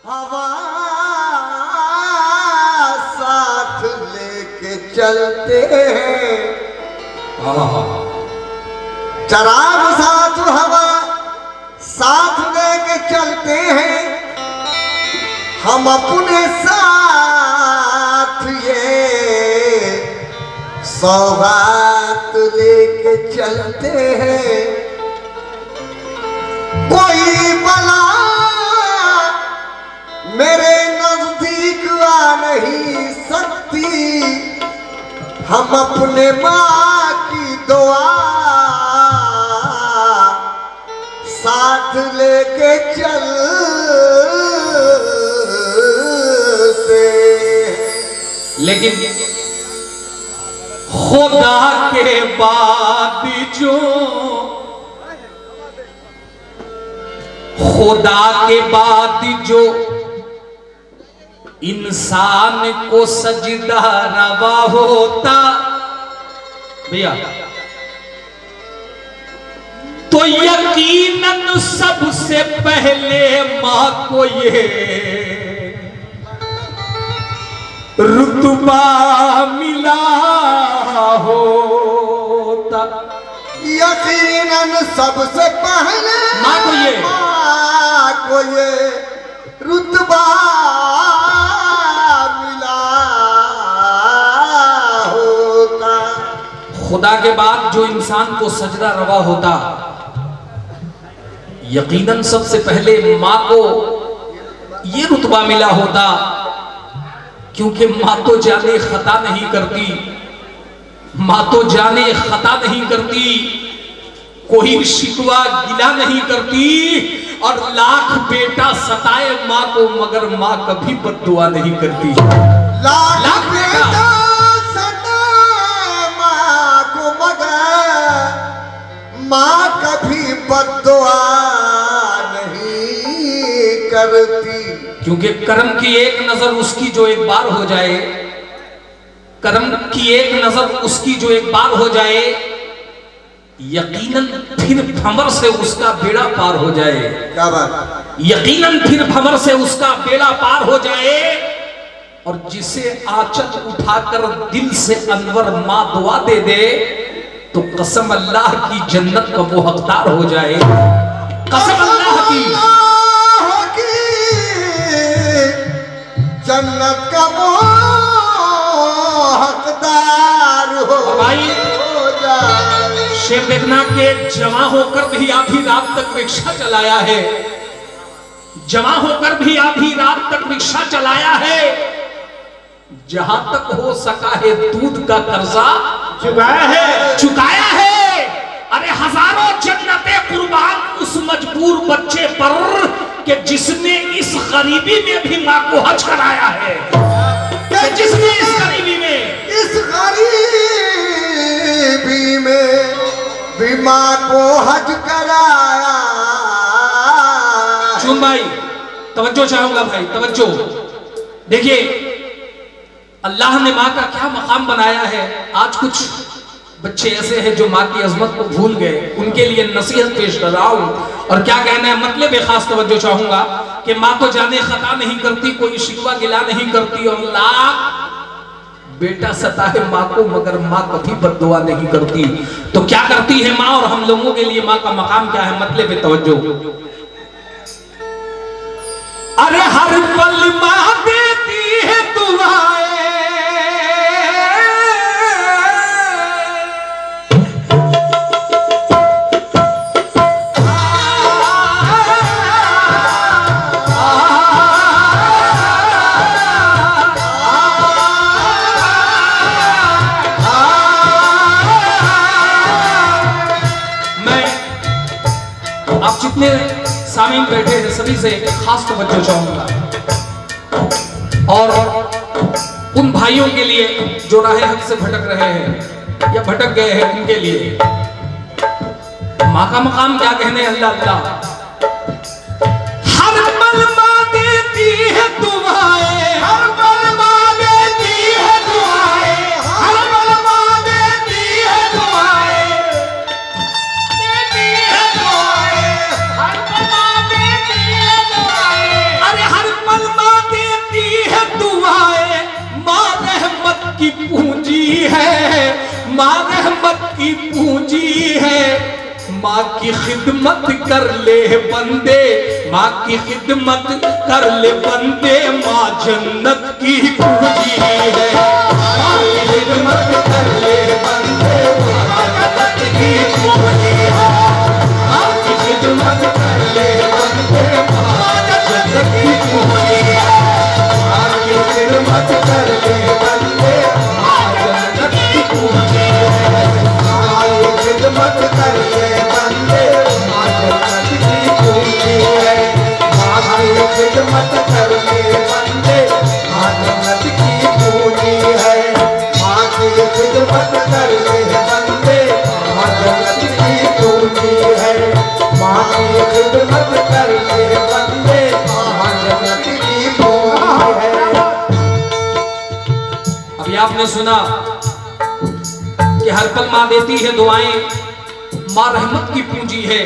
हवा साथ लेके चलते हैं, चराग साथ हवा साथ लेके चलते हैं, हम अपने साथ ये सौगात लेके चलते हैं। कोई बला मेरे नजदीक आ नहीं सकती, हम अपने माँ की दुआ साथ लेके चलते। लेकिन खुदा के बाद जो, खुदा के बाद जो इंसान को सजदा रवा होता भैया, तो यकीनन सबसे पहले मां को ये रुतबा मिला होता। यकीनन सबसे पहले मां को ये रुतबा मिला होता। खुदा के बाद जो इंसान को सजदा रवा होता, यकीनन सबसे पहले मां को ये रुतबा मिला होता, क्योंकि मां तो जाने खता नहीं करती, मां तो जाने खता नहीं करती, कोई शिकवा गिला नहीं करती, और लाख बेटा सताए मां को मगर मां कभी बद्दुआ नहीं करती। लाख बेटा सताए मां को मगर मां कभी बद्दुआ नहीं करती। क्योंकि कर्म की एक नजर उसकी जो एक बार हो जाए, कर्म की एक नजर उसकी जो एक बार हो जाए, यकीनन फिर भंवर से उसका बेड़ा पार हो जाए। क्या बात? यकीनन फिर भंवर से उसका बेड़ा पार हो जाए, और जिसे आंचल उठाकर दिल से अनवर मां दुआ दे दे, तो कसम अल्लाह की जन्नत का वो हकदार हो जाए। कसम अल्लाह की जन्नत का वो हकदार हो जाए। शेर देखना के जवां होकर भी आधी रात तक रिक्शा चलाया है, जवां होकर भी आधी रात तक रिक्शा चलाया है, जहां तक हो सका है दूध का कर्जा चुकाया है। अरे हजारों जन्नतें कुर्बान उस मजबूर बच्चे पर कि जिसने इस गरीबी में भी मां को हज कराया है, कि जिसने इस गरीबी में भी मां को हज कराया। चुन भाई तवज्जो चाहूंगा, भाई तवज्जो। देखिए अल्लाह ने मां का क्या मकाम बनाया है। आज कुछ बच्चे ऐसे हैं जो मां की अजमत को भूल गए, उनके लिए नसीहत पेश कर रहा हूं। और क्या कहना है मतलब खास तवज्जो चाहूंगा कि मां तो जाने खता नहीं करती, कोई शिकवा गिला नहीं करती, और लाख बेटा सताए मां को मगर मां कभी बद्दुआ नहीं करती। तो क्या करती है मां, और हम लोगों के लिए मां का मकाम क्या है, मतलब तवज्जो। अरे हर पल मां देती है दुआएं, जितने सामीन बैठे हैं सभी से खास तवज्जो चाहूंगा, और उन भाइयों के लिए जो राह हक से भटक रहे हैं या भटक गए हैं, उनके लिए मां का मकाम क्या कहने। अल्लाह अल्लाह हर पल मां देती है दुआएं, हर पल मां देती है दुआएं, हर पल मां देती है दुआएं, देती है दुआएं, हर पल मां देती है दुआएं। अरे हर पल पूंजी है। माँ की खिदमत कर ले बंदे, माँ की खिदमत कर ले बंदे, माँ जन्नत की पूंजी है। माँ की खिदमत कर ले बंदे, माँ जन्नत की पूंजी है। माँ की खिदमत कर ले बंदे, माँ जन्नत की पूंजी है। माँ की खिदमत कर ले बंदे, माँ जन्नत की पूंजी है। माँ की खिदमत कर ले बंदे, माँ जन्नत की पूंजी है। माँ की खिदमत कर ले बंदे, माँ जन्नत की पूंजी है। माँ की खिदमत कर ले बंदे, माँ जन्नत की पूंजी है। माँ की खिदमत कर ले बंदे, माँ जन्नत की पूंजी है। अभी आपने सुना कि हर पल माँ देती है दुआएं, माँ रहमत की पूंजी है।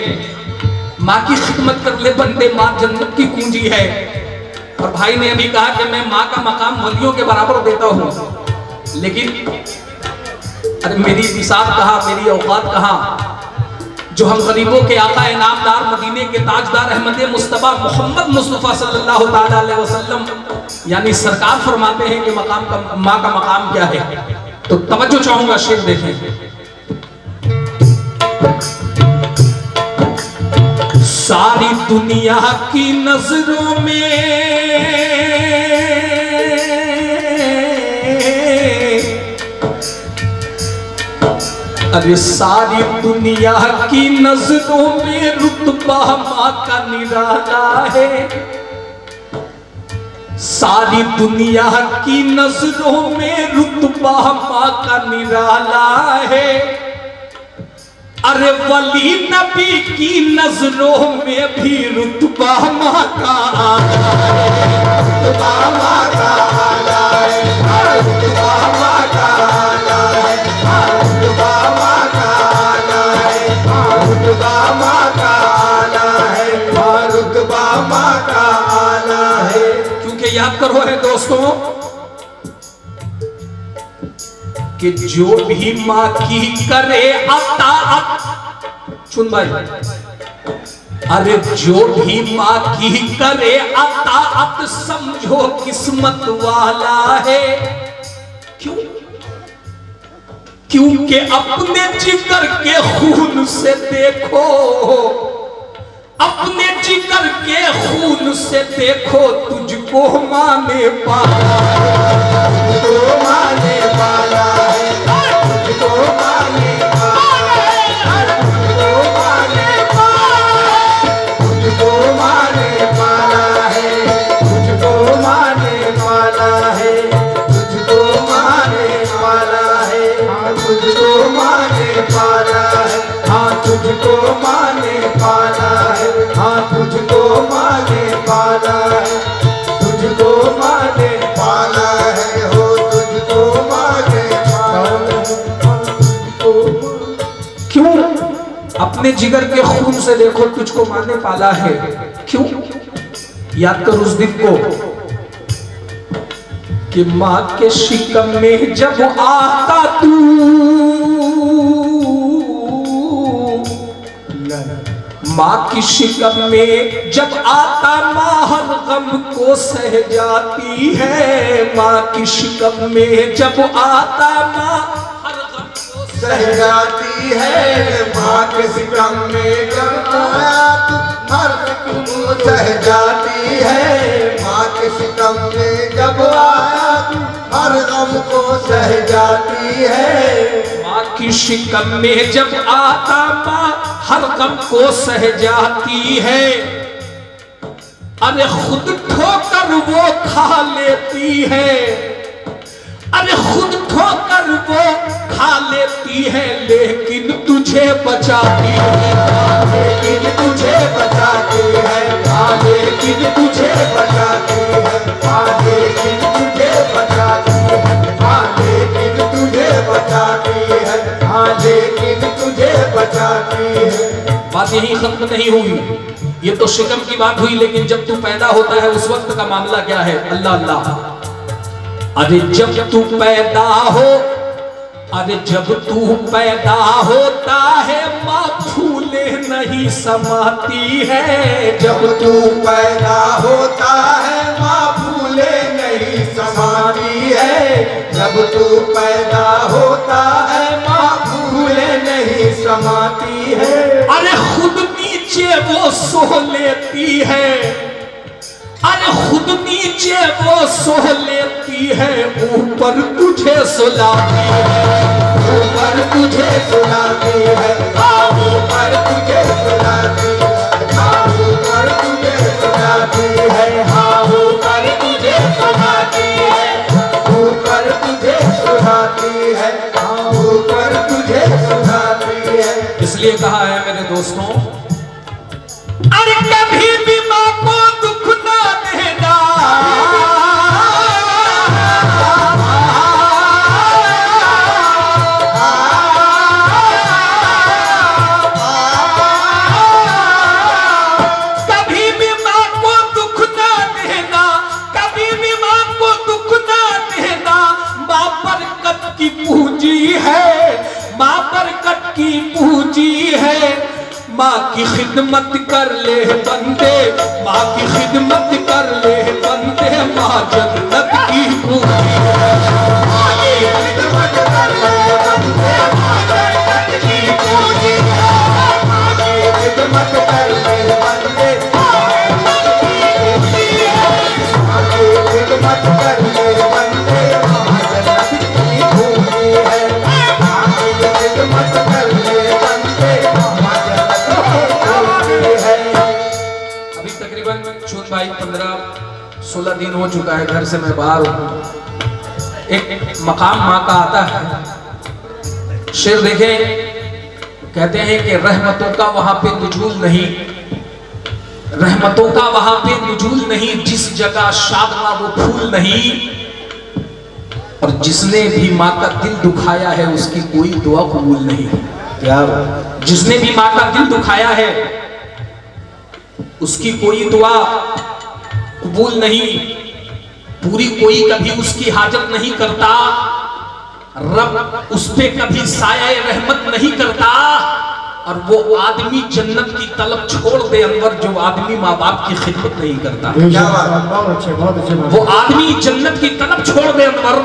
माँ की खिदमत कर ले बंदे, माँ जन्नत की पूंजी है। और भाई ने अभी कहा कि मैं माँ का मकाम वलियों के बराबर देता हूं, लेकिन अरे मेरी बिसात कहाँ, मेरी औकात कहाँ, जो हम गरीबों के आका इनामदार मदीने के ताजदार अहमद मुस्तफा मोहम्मद मुस्तफा सल्लल्लाहु ताला अलैहि वसल्लम यानी सरकार फरमाते हैं कि मकाम का, माँ का मकाम क्या है। तो तवज्जो चाहूंगा, शेर देखें। सारी दुनिया की नजरों में अरे सारी दुनिया की नजरों में रुतबा माँ का निराला है। सारी दुनिया की नजरों में रुतबा माँ का निराला है। अरे वली नबी की नजरों में भी रुतबा माँ का आला है। रुतबा माँ का आला है। रुतबा माँ का आला है। रुतबा माँ का आला है। रुतबा माँ का आला है। रुतबा माँ का आला है। क्योंकि याद करो है दोस्तों कि जो भी माँ की करे अताअत, सुन भाई, अरे जो भी माँ की करे अताअत समझो किस्मत वाला है। क्यों? क्योंकि अपने जिगर के खून से देखो, अपने जिगर के खून से देखो, तुझको माने पाला है। तुझको माने पाला है। तुझको माने पाला है। तुझको माने पाला है। तुझको माने पाला है। तुझको माने पाला है। तुझको माने पाला है। हाँ तुझको माने पाला है। हाँ तुझको माने पाला है। हाँ तुझको माने पाला है। तुझको माने पाला है। हो तुझको माने पाला है। क्यों? अपने जिगर के खून से देखो, तुझको माने पाला है। क्यों? याद कर उस दिन को कि माँ के शिकम में जब आता तू, माँ की शिकम में जब आता माँ हर गम को सह जाती है। माँ की शिकम में जब आता माँ हर गम को सह जाती है। माँ के सिकम में जब आया तू हर गम को सह जाती है। माँ के सिकम में जब आया तू हर गम को सह जाती है। माँ की शिकम में जब आता माँ हर गम को सह जाती है। अरे खुद ठोकर वो खा लेती है। अरे खुद ठोकर वो खा लेती है, लेकिन तुझे बचाती है। लेकिन तुझे बचाती है। हाँ लेकिन तुझे बचाती है। हाँ लेकिन तुझे बचाती है। हाँ लेकिन तुझे बचाती है। हाँ लेकिन तुझे बचाती है। बात यही खत्म नहीं हुई, ये तो शिकम की बात हुई, लेकिन जब तू पैदा होता है उस वक्त का मामला क्या है? अल्लाह अल्लाह। अरे जब तू पैदा हो अरे जब तू पैदा होता है माँ फूले नहीं समाती है। जब तू पैदा होता है माँ फूले नहीं समाती है। जब तू पैदा होता है माँ फूले नहीं समाती है। अरे खुद नीचे वो सो लेती है, अरे खुद नीचे वो सो लेती है, ऊपर तुझे सुलाती है, ऊपर तुझे सुलाती है, ऊपर तुझे सुलाती है, ऊपर तुझे सुलाती है, ऊपर तुझे सुलाती है, ऊपर तुझे सुलाती है, ऊपर तुझे सुलाती है। इसलिए कहा है मेरे दोस्तों, अरे कभी भी माँ को दुख ना देना, कभी भी माँ को दुख ना देना, कभी भी माँ को दुख ना देना। माँ बरकत की पूंजी है, माँ बरकत की पूंजी है। माँ की खिदमत कर ले बंदे, माँ की खिदमत कर ले बंदे, माँ जन्नत की पूंजी है। माँ की खिदमत कर ले बंदे, माँ जन्नत की पूंजी है। माँ की खिदमत कर ले बंदे, माँ जन्नत की पूंजी है। माँ की खिदमत कर ले बंदे, माँ जन्नत की पूंजी है। माँ की खिदमत कर ले बंदे, माँ जन्नत की पूंजी है। अभी तकरीबन चून भाई 15-16 दिन हो चुका है घर से मैं बाहर हूँ। एक मकाम माँ का आता है, शेर देखें, कहते हैं कि रहमतों का वहां पे नुजूल नहीं, रहमतों का वहां पे नुजूल नहीं, जिस जगह शादना वो फूल नहीं। और जिसने भी माँ का दिल दुखाया है उसकी कोई दुआ कबूल नहीं। क्या जिसने भी माँ का दिल दुखाया है उसकी कोई दुआ कबूल नहीं, पूरी कोई कभी उसकी हाजत नहीं करता, रब उस पे कभी साया रहमत नहीं करता। और वो आदमी जन्नत की तलब छोड़ दे अनवर, जो आदमी माँ बाप की खिदमत नहीं करता। क्या बात, बहुत अच्छे, बहुत अच्छे। वो आदमी जन्नत की तलब छोड़ दे अनवर,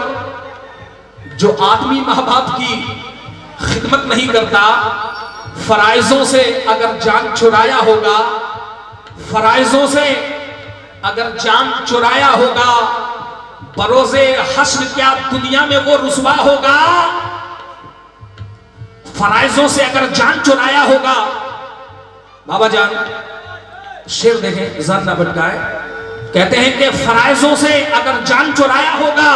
जो आदमी माँ बाप की खिदमत नहीं करता। फराइजों से अगर जान चुराया होगा, फराइजों से अगर जान चुराया होगा, बरोज़े हश्र क्या दुनिया में वो रुसवा होगा। फराइजों से अगर जान चुराया होगा, बाबा जान शेर देखें, जान ना भटकाए, कहते हैं कि फराइजों से अगर जान चुराया होगा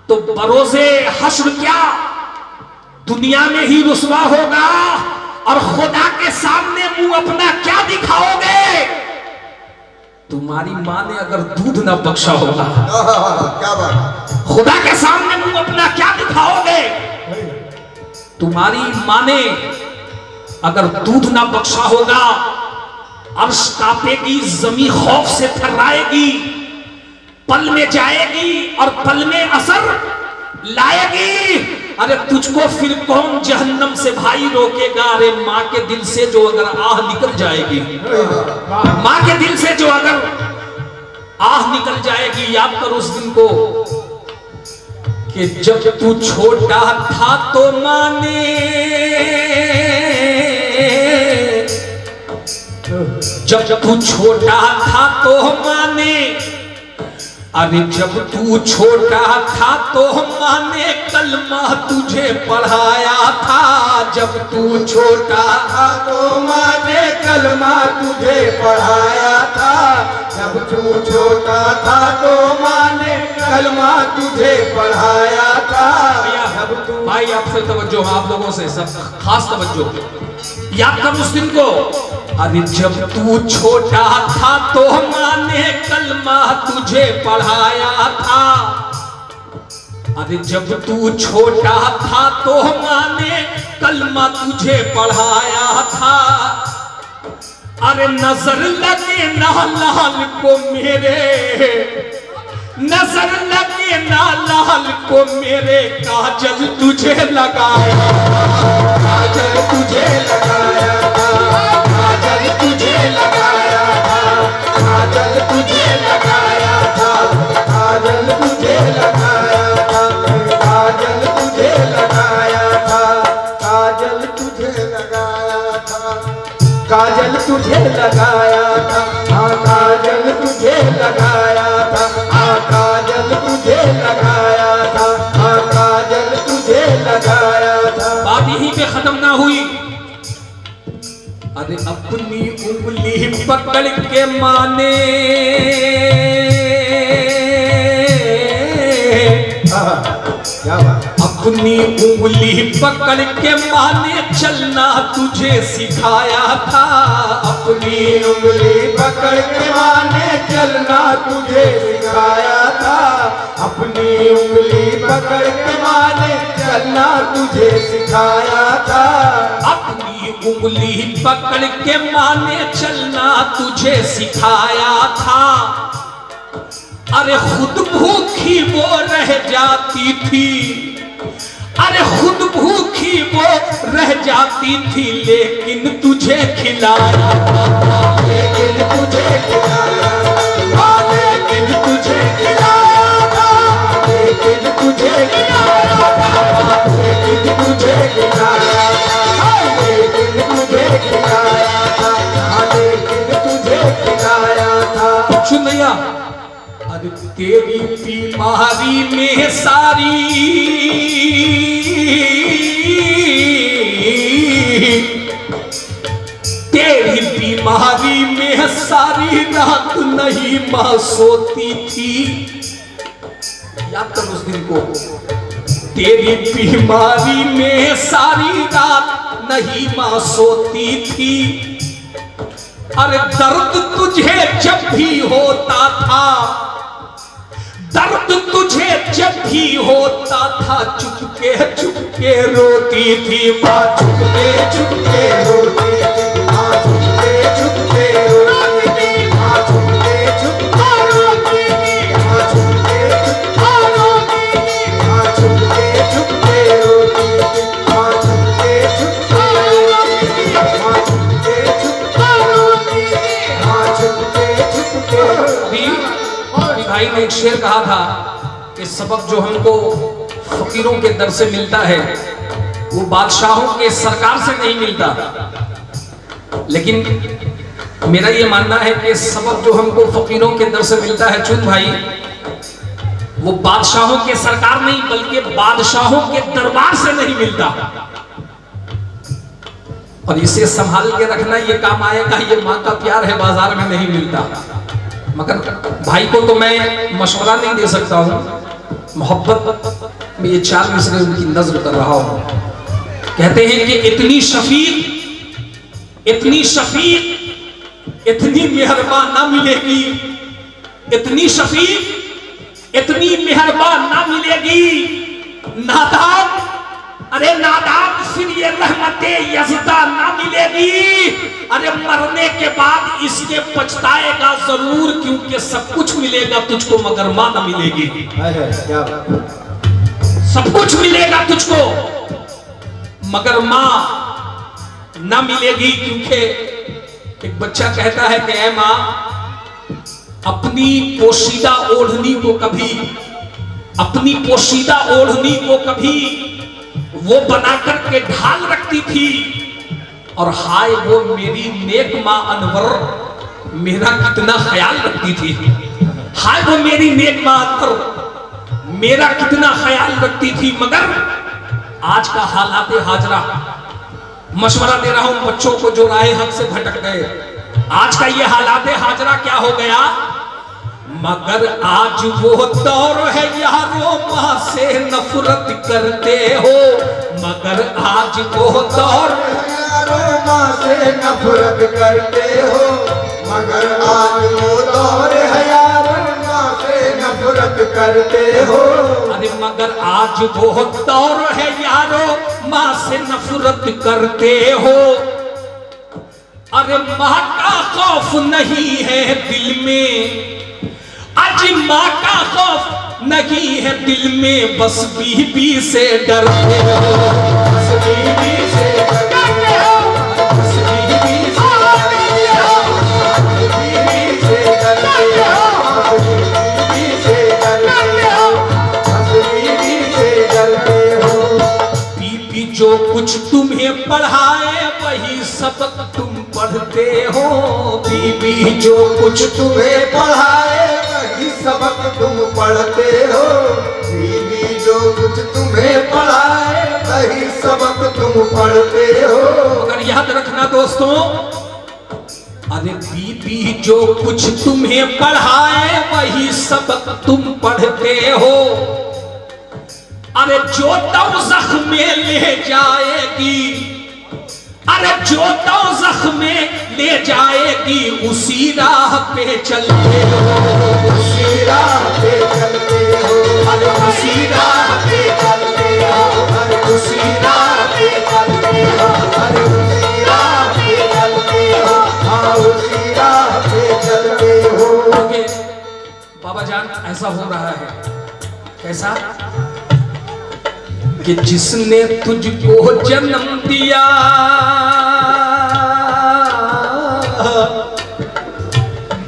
तो बरोज़े हश्र क्या दुनिया में ही रुसवा होगा। और खुदा के सामने मुंह अपना क्या दिखाओगे? तुम्हारी माँ ने अगर दूध ना बख्शा होगा, क्या बात, खुदा के सामने मुंह अपना क्या दिखाओगे? तुम्हारी माँ ने अगर दूध ना बख्शा होगा, अर्श कांपेगी, जमीन खौफ से थर्राएगी, पल में जाएगी और पल में असर लाएगी। अरे तुझको फिर कौन जहन्नम से भाई रोकेगा? अरे माँ के दिल से जो अगर आह निकल जाएगी, माँ के दिल से जो अगर आह निकल जाएगी, याद करो उस दिन को कि जब तू छोटा था तो माँ ने, जब तू छोटा था तो माँ ने, अरे जब तू छोटा था तो माँ ने कलमा तुझे पढ़ाया था। जब तू छोटा था तो माँ ने कलमा तुझे पढ़ाया था। जब तू छोटा था तो माँ ने कलमा तुझे पढ़ाया था। जब तू भाई आपसे तवज्जो, आप लोगों से सब खास तवज्जो, याद कर उस दिन को। अरे जब तू छोटा था तो माँ ने कलमा तुझे पढ़ाया था। अरे जब तू छोटा था तो माँ ने कलमा तुझे पढ़ाया था। अरे नजर लगे ना लाल को मेरे, नजर लगे ना लाल को मेरे काजल तुझे लगाया, काजल तुझे लगाया था, काजल तुझे लगाया था, काजल तुझे लगाया था, काजल तुझे लगाया था, काजल तुझे लगाया था, काजल तुझे लगाया था, काजल तुझे लगाया था, हाँ काजल तुझे लगाया था, हाँ काजल तुझे लगाया था, हाँ काजल तुझे लगाया था। बात यहीं पे खत्म ना हुई। अरे अपनी उंगली पकड़ के माने, क्या बात, अपनी उंगली पकड़ के माने चलना तुझे सिखाया था, अपनी उंगली पकड़ के माने चलना तुझे सिखाया था, अपनी उंगली पकड़ के माने चलना तुझे सिखाया था, अपनी उंगली पकड़ के माने चलना तुझे सिखाया था। अरे खुद भूखी वो रह जाती थी, अरे खुद भूखी वो रह जाती थी, लेकिन तुझे खिलाया था, लेकिन तुझे खिलाया था, लेकिन तुझे खिलाया था, लेकिन तुझे खिलाया था, लेकिन तुझे खिलाया था, लेकिन तुझे खिलाया था, लेकिन तुझे खिलाया था। सुन भैया, अरे तेरी बीमारी में सारी तेरी बीमारी में सारी रात नहीं मां सोती थी, याद कर उस दिन को। तेरी बीमारी में सारी रात नहीं मां सोती थी, अरे दर्द तुझे जब भी होता था, दर्द तुझे जब भी होता था, चुपके चुपके रोती थी माँ, चुपके चुपके रोती थी माँ, चुपके चुपके रोती थी माँ, चुपके चुपके रोती थी माँ, चुपके चुपके रोती थी माँ, चुपके चुपके रोती थी माँ, चुपके चुपके रोती थी माँ, चुपके चुपके रोती थी माँ, चुपके चुपके रोती थी। भाई ने एक शेर कहा था कि सबक जो हमको फकीरों के दर से मिलता है वो बादशाहों के सरकार से नहीं मिलता, लेकिन मेरा ये मानना है कि सबक जो हमको फकीरों के दर से मिलता है चुन भाई, वो बादशाहों के सरकार नहीं बल्कि बादशाहों के दरबार से नहीं मिलता। और इसे संभाल के रखना ये काम आएगा, ये माँ का प्यार है, बाजार में नहीं मिलता। मगर भाई को तो मैं मशवरा नहीं दे सकता हूं, मोहब्बत में ये 4 मिसरे उनकी नज्र कर रहा हूं। कहते हैं कि इतनी शफीक, इतनी शफीक, इतनी मेहरबान ना मिलेगी, इतनी शफीक, इतनी मेहरबान ना मिलेगी नादान, अरे नादान फिर ये रहमते यज़दा ना मिलेगी, अरे मरने के बाद इसके पछताएगा जरूर, क्योंकि सब कुछ मिलेगा तुझको मगर मां ना मिलेगी। क्या बात, सब कुछ मिलेगा तुझको मगर मां ना मिलेगी। क्योंकि एक बच्चा कहता है कि ऐ मां, अपनी पोशीदा ओढ़नी को कभी, अपनी पोशीदा ओढ़नी को कभी वो बनाकर के ढाल रखती थी, और हाय वो मेरी नेक मां अनवर मेरा कितना ख्याल रखती थी, हाय वो मेरी नेक मां अनवर मेरा कितना ख्याल रखती थी। मगर आज का हालात हाजरा, मशवरा दे रहा हूं बच्चों को जो राह हक से भटक गए, आज का ये हालात हाजरा क्या हो गया, मगर आज वो दौर है यारों मां से नफरत करते हो, मगर आज वो दौर यारों मां से नफरत करते हो, मगर आज वो दौर है यारों मां से नफरत करते हो, अरे मगर आज वो दौर है यारों मां से नफरत करते हो, अरे मां का खौफ नहीं है दिल में, आज आज माँ का खौफ नहीं है दिल में, बस बीबी से डरते हो, बस बीवी से डरते हो, बस बीवी से डरते हो, बीवी से डरते हो, बीवी से डरते हो, बस बीवी से डरते हो। बीबी जो कुछ तुम्हें पढ़ाए वही सबक तुम पढ़ते हो, बीबी जो कुछ तुम्हें पढ़ाए वही सबक तुम पढ़ते हो, बीवी जो कुछ तुम्हें पढ़ाए वही सबक तुम पढ़ते हो। अगर याद रखना दोस्तों, अरे बीबी जो कुछ तुम्हें पढ़ाए वही सबक तुम पढ़ते हो, अरे जो दोज़ख में ले जाएगी, अरे जो दोज़ख में ले जाएगी उसी राह पे चलते हो, उसी राह पे चलते हो, अरे उसी राह पे चलते हो, अरे उसी राह पे चलते हो, अरे उसी राह पे चलते हो, हाँ उसी राह पे चलते हो। ओके बाबा जान, ऐसा हो रहा है कैसा कि जिसने तुझको जन्म दिया,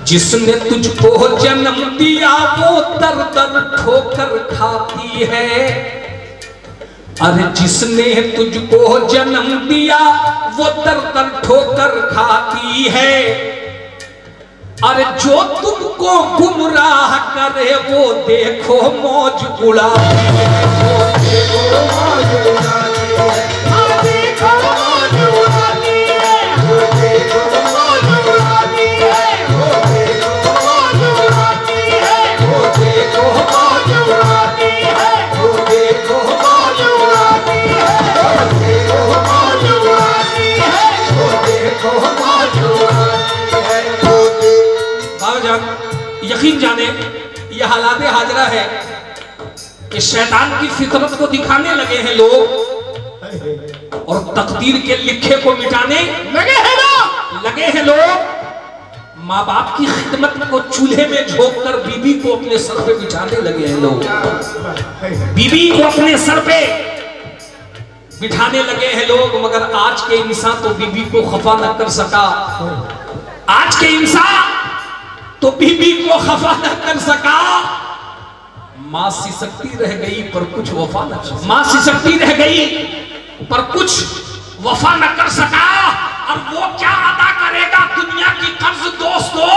जिसने तुझको जन्म दिया वो दर दर ठोकर खाती है, अरे जिसने तुझको जन्म दिया वो दर दर ठोकर खाती है, अरे जो तुमको गुमराह करे वो देखो मौज उड़ाती है, वो देखो मौज उड़ाती है, हाँ देखो मौज उड़ाती है, वो देखो मौज उड़ाती है, वो देखो मौज उड़ाती है, वो देखो मौज उड़ाती है, वो देखो मौज उड़ाती है, वो देखो मौज उड़ाती है, वो देखो मौज उड़ाती है, वो बाबा जान यकीन जाने यह हालात हाजरा है कि शैतान की फितरत को दिखाने लगे हैं लोग, और तकदीर के लिखे को मिटाने लगे हैं लोग। माँ बाप की खिदमत को चूल्हे में झोंक कर बीबी को अपने सर पे बिठाने लगे हैं लोग, बीबी को अपने सर पे बिठाने लगे हैं लोग, मगर आज के इंसान तो बीबी को खफा न कर सका, आज के इंसान तो बीबी को खफा न कर सका। मां सिसकती रह गई पर कुछ वफा न, मां सिसकती रह गई पर कुछ वफा न कर सका। और वो क्या अदा करेगा दुनिया की कर्ज दोस्तों,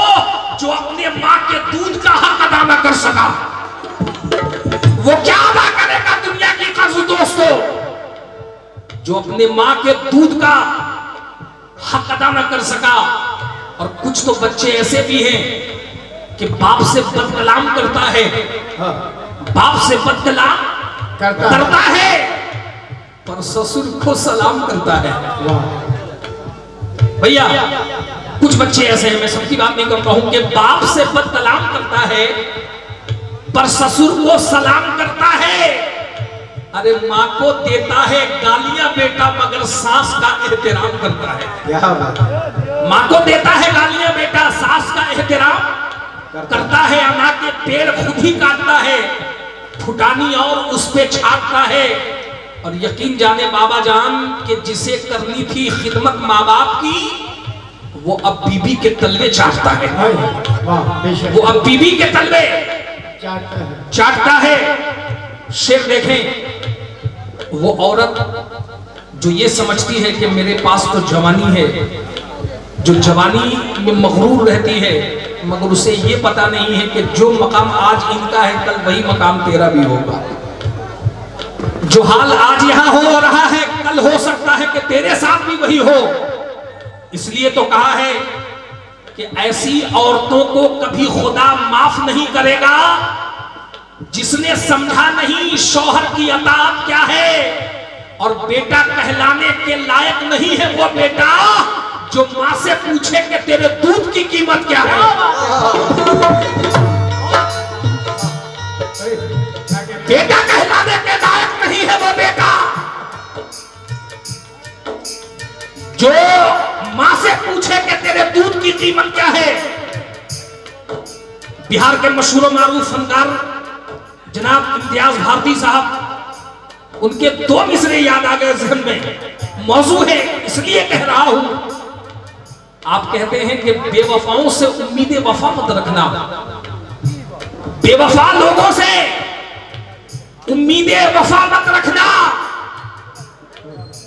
जो अपने मां के दूध का हक अदा न कर सका। वो क्या अदा करेगा दुनिया की कर्ज दोस्तों, जो अपने मां के दूध का हक अदा न कर सका। और कुछ तो बच्चे ऐसे भी हैं कि बाप से बदकलाम करता है, बाप से बदकलाम करता है पर ससुर को सलाम करता है। भैया कुछ बच्चे ऐसे हैं, मैं सबकी बात नहीं करता हूं, कि बाप से बदकलाम करता है पर ससुर को सलाम करता है। अरे माँ को देता है गालियां बेटा मगर सास का एहतराम करता है। क्या बात है? माँ को देता है गालियां बेटा, सास का एहतराम करता है। अना के पेड़ खुद ही काटता है, फुटानी और उस पे छाटता है। और यकीन जाने बाबा जान कि जिसे करनी थी खिदमत माँ बाप की, वो अब बीबी के तलवे चाटता है, वो अब बीबी के तलवे चाटता है। शेर देखें, वो औरत जो ये समझती है कि मेरे पास तो जवानी है, जो जवानी में मगरूर रहती है, मगर उसे ये पता नहीं है कि जो मकाम आज इनका है कल वही मकाम तेरा भी होगा। जो हाल आज यहाँ हो रहा है कल हो सकता है कि तेरे साथ भी वही हो। इसलिए तो कहा है कि ऐसी औरतों को कभी खुदा माफ नहीं करेगा जिसने समझा नहीं शौहर की अताअत क्या है। और बेटा कहलाने के लायक नहीं है वो बेटा जो माँ से पूछे कि तेरे दूध की कीमत क्या है। बेटा कहलाने के लायक नहीं है वो बेटा जो माँ से पूछे कि तेरे दूध की कीमत क्या है। बिहार के मशहूर मारूफ फनकार जनाब इम्तियाज भारती साहब, उनके दो मिसरे याद आ गए जहन में। मौजू है इसलिए कह रहा हूं, आप कहते हैं कि बेवफाओं से उम्मीदें वफा मत रखना, बेवफा लोगों से उम्मीदें वफा मत रखना।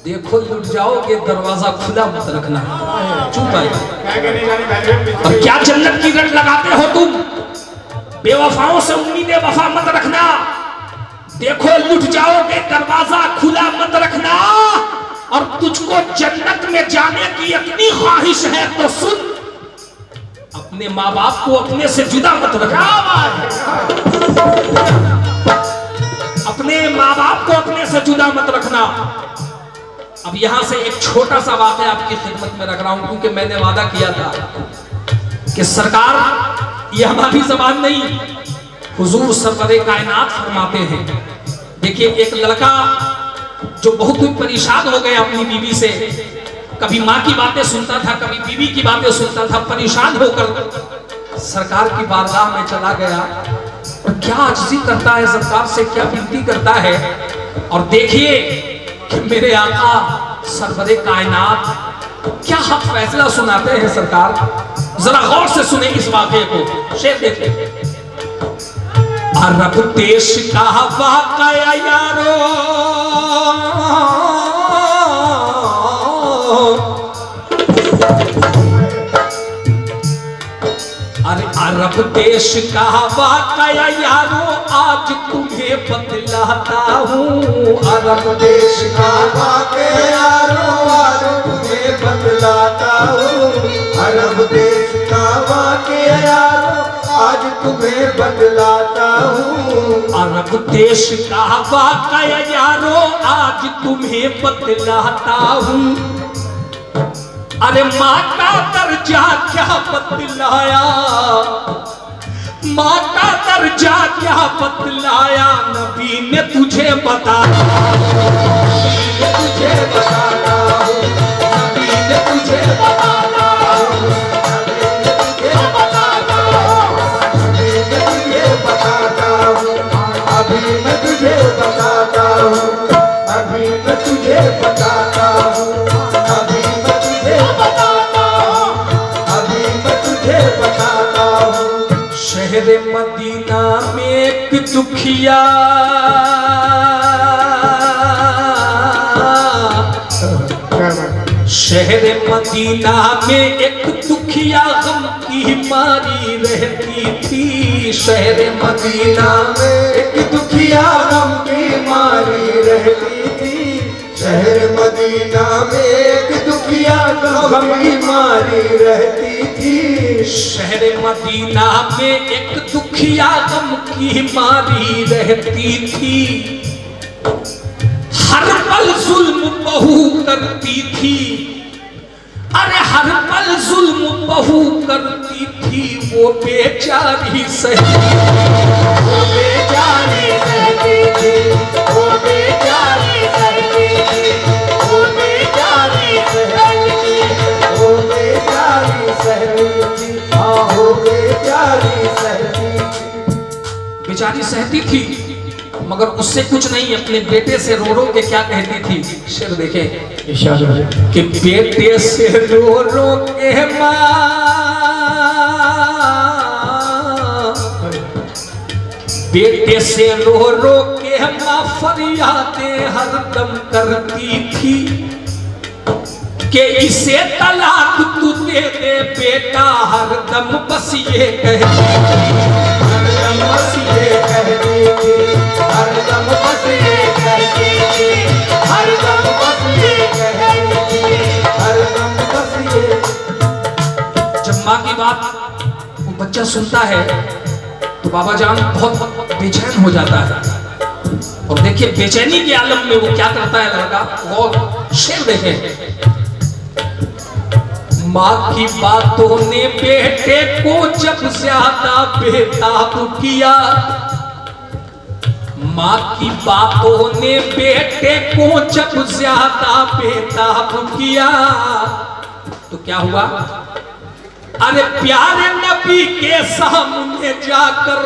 देखो लुट जाओगे दरवाजा खुला मत रखना। चुप भाई, अब क्या जन्नत की रट लगाते हो तुम? बेवफाओं से उम्मीदें वफा मत रखना। देखो लुट जाओगे दरवाजा खुला मत रखना। और तुझको जन्नत में जाने की इतनी ख्वाहिश है तो सुन, अपने माँ बाप को अपने से जुदा मत रखना। अपने माँ बाप को अपने से जुदा मत रखना। अब यहां से एक छोटा सा वाकया आपकी खिदमत में रख रहा हूं, क्योंकि मैंने वादा किया था कि सरकार, ये हमारी जबान नहीं, हुजूर सरवरे कायनात फरमाते हैं। देखिए, एक लड़का जो बहुत ही परेशान हो गया अपनी बीवी से, कभी माँ की बातें सुनता था, कभी बीवी की बातें सुनता था, परेशान होकर सरकार की बारगाह में चला गया और क्या आजिज़ी करता है, सरकार से क्या विनती करता है। और देखिए कि मेरे आका सरवरे कायनात क्या हक फैसला सुनाते हैं। सरकार जरा गौर से सुने इस वाक़े को, शेर देखिए। अरब देश का वाक़या यारो, अरे अरब देश का वाक़या यारो, आज तुम्हें बतलाता हूँ। अरब देश का वाक़या यारो, आज तुम्हें बतलाता हूँ। अरब देश का वाक़या यारो, आज तुम्हें बतलाता हूँ। अरब देश का वाक़या यारो, आज तुम्हें बतलाता हूँ। अरे माँ का दर्जा क्या बतलाया, माँ का दर्जा क्या बतलाया, नबी ने तुझे बताया, तुझे बताता हूँ, नबी ने तुझे बताता हूँ, तुझे बताता हूँ, तुझे बताता हूँ, अभी मैं तुझे बताता हूँ, अभी मैं तुझे बताता हूँ, अभी मैं तुझे बताता हूँ, अभी मैं तुझे बताता हूँ। शहर मदीना में एक दुखिया, शहर मदीना में एक दुखिया गम की मारी रहती थी। शहर मदीना में एक दुखिया गम की मारी रहती थी। शहर मदीना में एक दुखिया गम की मारी रहती थी। शहर मदीना में एक दुखिया गम की मारी रहती थी। हर पल जुल्म बहू करती थी, अरे हर पल जुल्म बहू करती थी। वो बेचारी सहती, वो बेचारी सहती थी, वो बेचारी सहती थी, वो बेचारी सहती थी, वो बेचारी सहती थी, हाँ वो बेचारी सहती थी। बेचारी सहती थी, मगर उससे कुछ नहीं, अपने बेटे से रो रो के क्या कहती थी। शेर देखे कि बेटे से रो रो के माँ, बेटे से रो रो के माँ फरियादें हरदम करती थी कि इसे तलाक तू दे दे बेटा, हरदम बस ये कहती, हरदम बस ये कहती थी, हरदम बस ये कहती थी, हरदम बस ये कहती थी, हरदम बस ये। जब माँ की बात वो बच्चा सुनता है तो बाबा जान बहुत बेचैन हो जाता है। और देखिए बेचैनी के आलम में वो क्या करता है लड़का, और शेर देखें। माँ की बातों ने बेटे को जब ज्यादा बेताब किया, माँ की बातों ने बेटे को जब ज्यादा बेताब किया, तो क्या हुआ, अरे प्यारे नबी के सामने जाकर,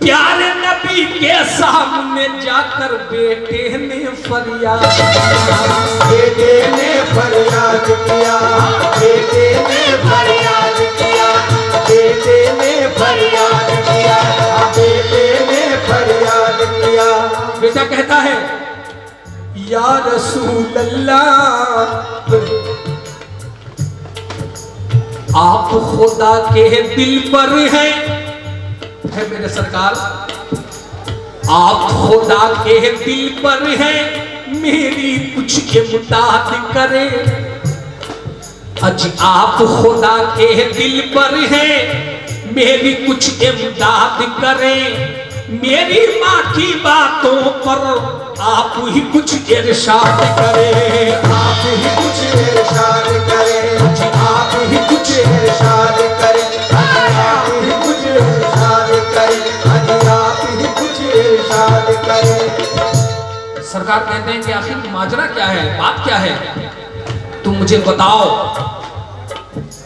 प्यारे नबी के सामने जाकर बेटे ने फरियाद किया, बेटे ने फरियाद किया, बेटे ने फरियाद किया, बेटे ने फरियाद किया, बेटे ने फरियाद किया। बेटा कहता है या रसूल अल्लाह, आप खुदा के दिल पर हैं, है मेरे सरकार, आप खुदा के दिल पर हैं, मेरी कुछ इमदाद करें। अज आप खुदा के दिल पर हैं, मेरी कुछ इमदाद करें। मेरी माँ की बातों पर आप ही कुछ इरशाद करें, आप ही कुछ इरशाद करें, आप ही कुछ इरशाद करें, आप ही कुछ इरशाद करें, आप ही कुछ इरशाद करें। सरकार कहते हैं कि आखिर माजरा क्या है, बात क्या है, तुम मुझे बताओ।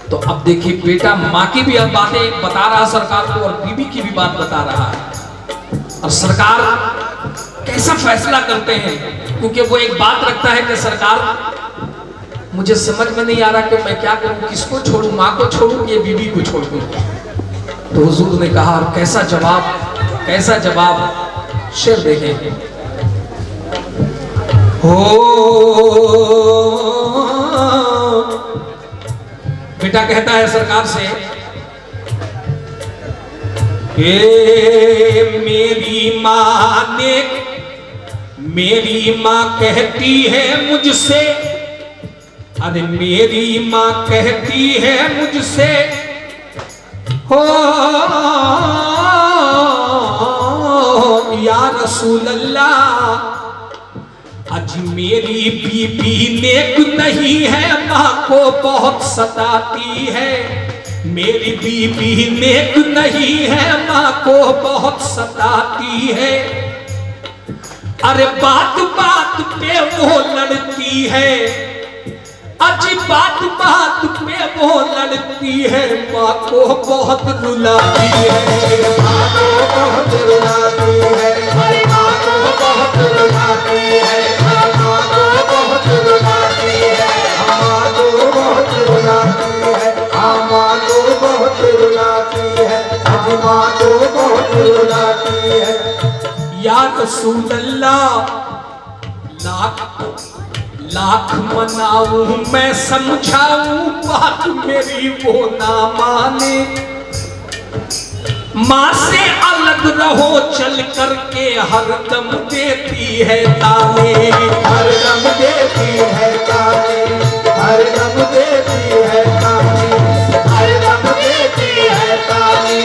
तो अब देखिए बेटा माँ की भी अब बातें बता रहा सरकार को और बीबी की भी बात बता रहा है। और सरकार कैसा फैसला करते हैं, क्योंकि वो एक बात रखता है कि सरकार मुझे समझ में नहीं आ रहा कि मैं क्या करूं, किसको छोड़ूं, माँ को छोड़ूं ये बीबी को छोड़ दूं। तो हुजूर ने कहा और कैसा जवाब, कैसा जवाब, शेर देखें। हो बेटा कहता है सरकार से कि मेरी माँ ने, मेरी माँ कहती है मुझसे, अरे मेरी माँ कहती है मुझसे, हो या रसूल अल्लाह, आज मेरी बीबी नेक नहीं है, माँ को बहुत सताती है। मेरी बीबी नेक नहीं है, माँ को बहुत सताती है। अरे बात बात पे वो लड़ती है, अजी बात बात पे वो लड़ती है, माँ को बहुत रुलाती है, माँ को बहुत रुलाती है, माँ को बहुत रुलाती है, माँ को बहुत रुलाती है, माँ को बहुत रुलाती है, माँ को बहुत रुलाती है, माँ को बहुत रुलाती है। या रसूल अल्लाह, लाख लाख मनाऊं मैं समझाऊं, बात मेरी वो ना माने। माँ से अलग रहो चल करके हरदम देती है ताने, हरदम देती है ताने, हरदम देती है ताने, हरदम देती है ताने,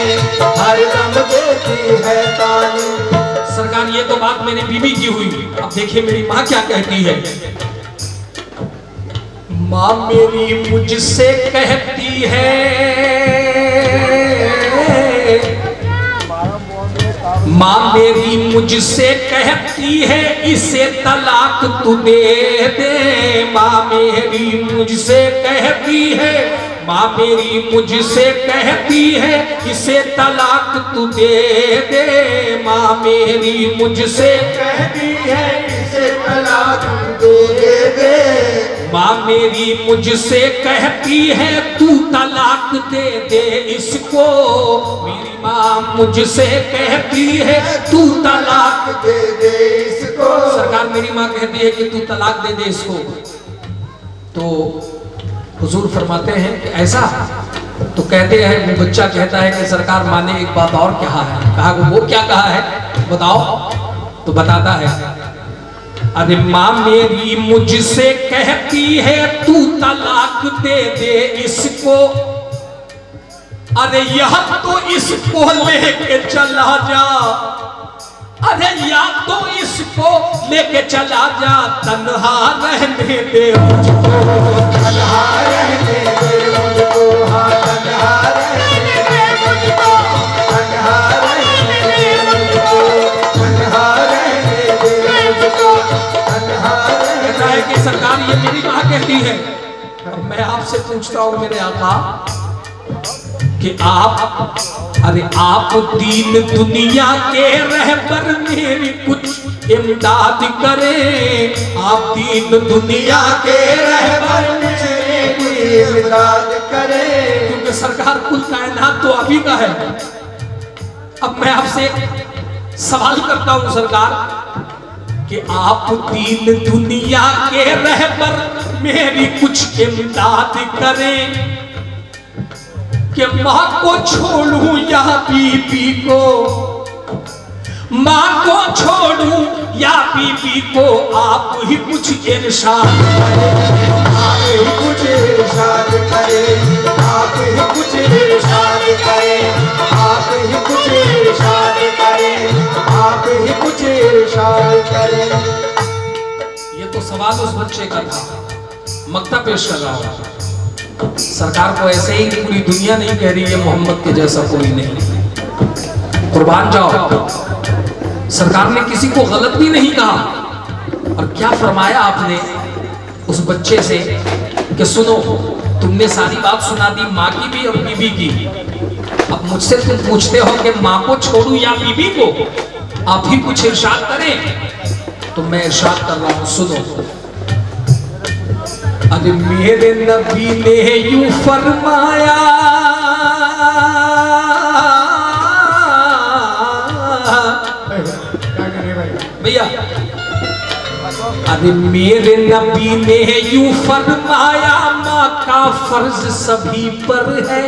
हरदम देती है ताने। सरकार ये तो बात मेरी बीवी की हुई, अब देखिए मेरी माँ क्या कहती है। माँ मेरी मुझसे कहती है, माँ मेरी मुझसे कहती है, इसे तलाक तू दे दे। माँ मेरी मुझसे कहती है, माँ मेरी मुझसे कहती है, इसे तलाक तू दे दे। माँ मेरी मुझसे कहती है, इसे तलाक तू दे दे। माँ मेरी मुझसे कहती है, तू तलाक दे दे इसको। मेरी माँ मुझसे कहती है, तू तलाक दे दे इसको। सरकार मेरी माँ कहती है कि तू तलाक दे दे इसको। तो हुजूर फरमाते हैं कि ऐसा, तो कहते हैं वो बच्चा कहता है कि सरकार माँ ने एक बात और कहा है। कहा वो क्या कहा है बताओ। तो बताता है, अरे माँ मेरी मुझसे कहती है, तू तलाक दे दे इसको। अरे यह तो इसको लेके चला जा, अरे या तो इसको लेके चला जा, तन्हा रहने दे मुझको, तन्हा रहने दे मुझको, हाँ तन्हा रहने दे मुझको, तन्हा रहने दे मुझको, तन्हा रहने दे मुझको, तन्हा रहने। कहता है कि सरकार ये मेरी माँ कहती है। अब मैं आपसे आपसे पूछता हूं मेरे आका कि आप दीन दुनिया के रहबर मेरी कुछ इमदाद करें। आप दीन दुनिया के रहबर मेरी इमदाद करें। क्योंकि सरकार कुल कायनात तो आप ही का है। अब मैं आपसे सवाल करता हूं सरकार कि आप दीन दुनिया के रहबर मेरी कुछ इमदाद करें कि माँ को छोड़ूं या बीबी को, माँ को छोड़ूं या बीबी को, आप ही कुछ इरशाद करें। आप ही कुछ इरशाद करें। आप ही कुछ इरशाद करें। आप ही कुछ इरशाद करें। आप ही कुछ इरशाद करें। ये तो सवाल उस बच्चे का था, मक्ता पेश कर रहा हूं। सरकार को ऐसे ही पूरी दुनिया नहीं कह रही है मोहम्मद के जैसा कोई नहीं। कुर्बान जाओ, सरकार ने किसी को गलत भी नहीं कहा। और क्या फरमाया आपने उस बच्चे से कि सुनो, तुमने सारी बात सुना दी, माँ की भी और बीबी की। अब मुझसे तुम पूछते हो कि माँ को छोड़ूं या बीबी को, आप ही कुछ इरशाद करें। तो मैं इरशाद कर रहा हूं, सुनो। अरे मेरे नबी ने यूं फरमाया, भैया, अरे मेरे नबी ने यूं फरमाया, माँ का फर्ज सभी पर है,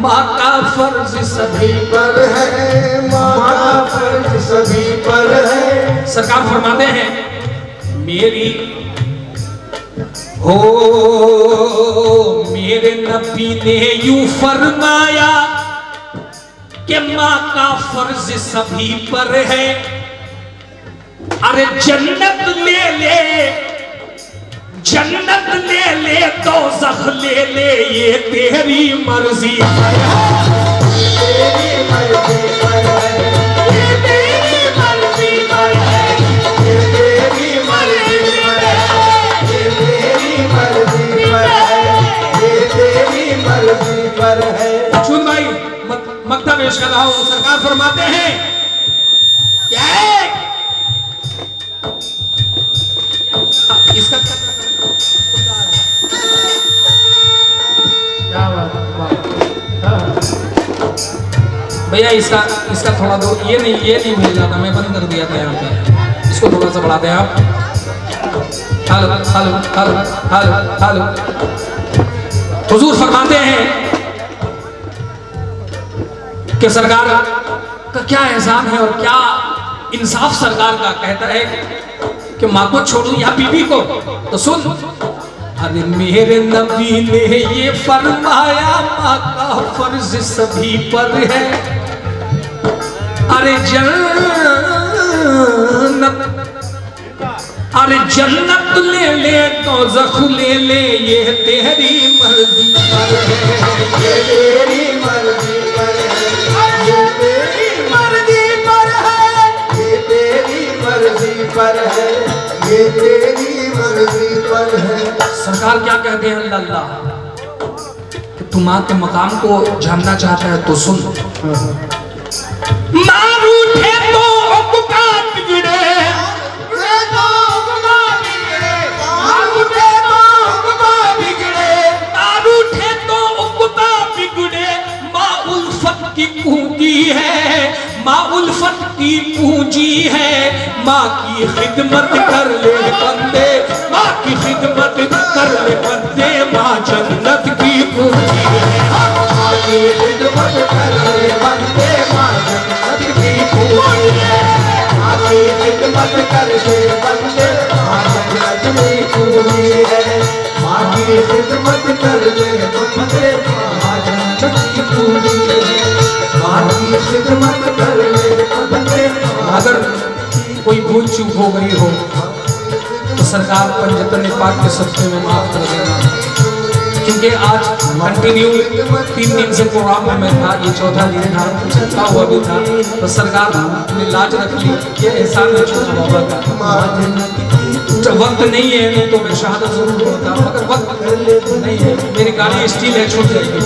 माँ का फर्ज सभी पर है। माँ का फर्ज सभी पर है। सरकार फरमाते हैं मेरी हो, मेरे नबी ने यूं फरमाया कि माँ का फर्ज सभी पर है। अरे जन्नत ले ले, जन्नत ले ले, दोज़ख ले ले, ये तेरी मर्जी पर है। तेरी मर्जी पर है। ये तेरी मर्जी पर है। ये तेरी मर्जी पर है। ये तेरी मर्जी पर है। ये तेरी मर्जी पर है। चुन भाई मक्ता पेश कर रहा हूं। सरकार फरमाते हैं क्या है इसका, क्या बात। भैया इसका थोड़ा दो, ये नहीं भेजा था, मैं बंद कर दिया था यहाँ पे। इसको थोड़ा सा बढ़ाते हैं आप। Hello hello hello hello hello. हुजूर फरमाते हैं कि सरकार का क्या एहसान है और क्या इंसाफ सरकार का। कहता है कि माँ को छोड़ूं या बीबी को, तो सुन। अरे मेरे नबी ने ये फरमाया, माँ का फर्ज सभी पर है। अरे जन्नत ले ले, दोज़ख ले ले, ये तेरी मर्जी पर है। ये तेरी मर्जी पर है। ये तेरी मर्जी पर है। ये तेरी मर्जी पर है। ये तेरी मर्जी पर है। सरकार क्या कहते हैं अल्लाह, कि तू माँ के मकाम को जानना चाहता है तो सुन। माँ रूठे तो उक्का बिगड़े, की पूंजी है, माँ उल्फत की पूंजी है। माँ की खिदमत कर ले बंदे, माँ की खिदमत कर ले बंदे, माँ जन्नत की पूंजी है। माँ की खिदमत कर ले बंदे, माँ जन्नत की पूंजी है। माँ की खिदमत कर ले बंदे, माँ जन्नत की पूंजी है। माँ की खिदमत कर ले बंदे, माँ जन्नत की पूंजी है। माँ की खिदमत कर ले बंदे। अगर कोई भूल चूक हो गई हो तो सरकार पंजतन पाक के सत्ते में माफ कर देना। क्योंकि आज कंटिन्यू 3 दिन से प्रोग्राम में मैं था, ये चौथा दिन था, छठा हुआ भी था, तो सरकार ने लाज रख ली, ये एहसान है छोटा बाबा का। जब वक्त नहीं है तो मैं शहादत जरूर होता, मगर वक्त नहीं है, मेरी गाड़ी स्टील है, छूट जाएगी।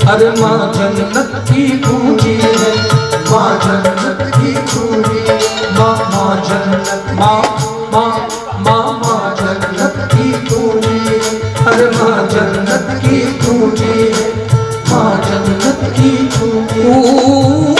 अरे माँ जन्नत की पूंजी है, माँ जन्नत की पूंजी, माँ जन्नत, माँ जन्नत की पूंजी, अरे माँ जन्नत की पूंजी है, माँ जन्नत की पूंजी।